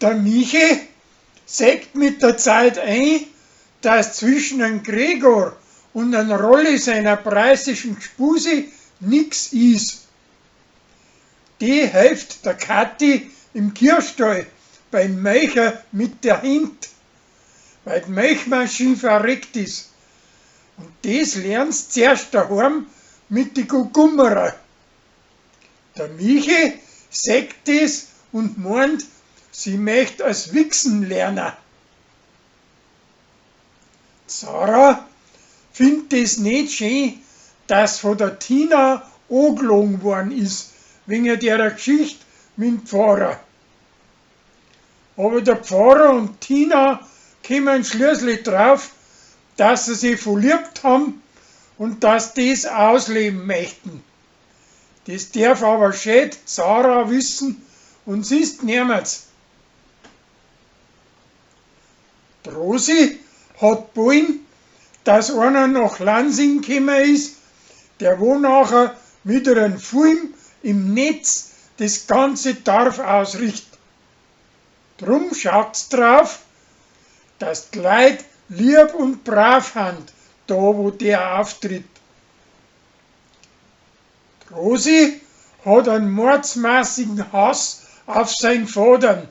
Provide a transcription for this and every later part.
Der Michi sägt mit der Zeit ein, dass zwischen einem Gregor und einem Rolli seiner preußischen Gspusi nix ist. Die hilft der Kathi im Kirchstall beim Melcher mit der Hint, weil die Melchmaschine verreckt ist. Und das lernst zuerst daheim mit die Gugummerer. Der Michi sagt das und meint, sie möchte als Wichsen lernen. Sarah findet es nicht schön, dass von der Tina angelogen worden ist, wegen der Geschichte mit dem Pfarrer. Aber der Pfarrer und Tina kommen schließlich drauf, dass sie sich verliebt haben und dass das ausleben möchten. Das darf aber schön Sarah wissen und sie ist niemals. Die Rosi hat wollen, dass einer nach Lansing gekommen ist, der wo nachher mit einem Film im Netz das ganze Dorf ausrichtet. Drum schaut's drauf, dass die Leute lieb und brav sind, da wo der auftritt. Die Rosi hat einen mordsmäßigen Hass auf seinen Vater,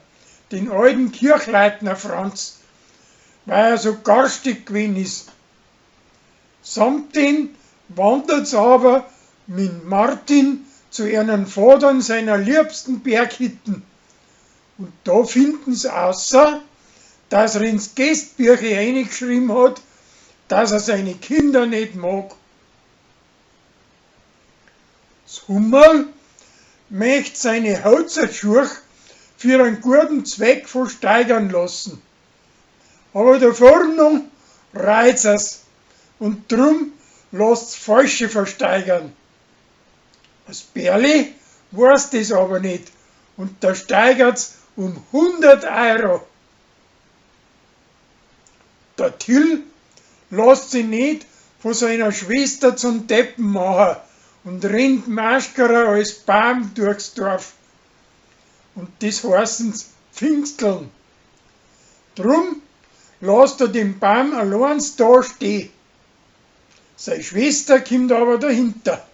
den alten Kirchleitner Franz, weil er so garstig gewesen ist. Samt den wandert's aber mit Martin zu ihren Vatern seiner liebsten Berghütten. Und da finden's außer, dass er ins Gästbücher reingeschrieben hat, dass er seine Kinder nicht mag. Das Hummerl möchte seine Holzerschuhe für einen guten Zweck versteigern lassen. Aber der Verordnung reizt es und drum lässt's falsche versteigern. Das Bärli weiß das aber nicht und da steigert's um 100 €. Der Till lässt sich nicht von seiner Schwester zum Deppen machen und rennt maschkerer als Baum durchs Dorf. Und das heißen's Pfingsteln. Drum lässt er den Baum allein da stehen. Seine Schwester kommt aber dahinter.